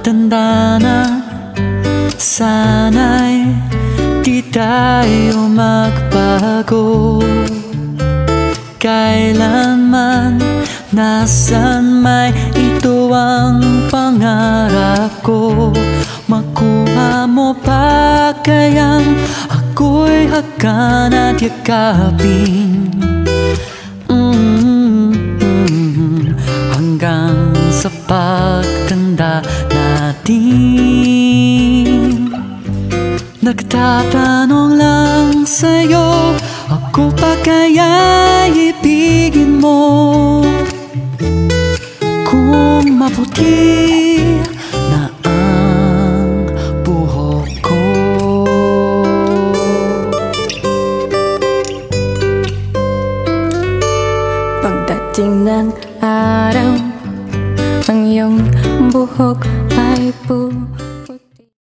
pagtanda na, sana'y di tayo magbago. Kailanman, nasan may ito ang pangarap ko. Makuha mo pa kayang ako'y hagan at yakapin, hanggang sa pagtanda natin. Nagtatanong lang sa'yo, ako pa kaya ibigin mo? Kung maputi na ang buhok ko. Pagdating ng araw, ang iyong buhok ay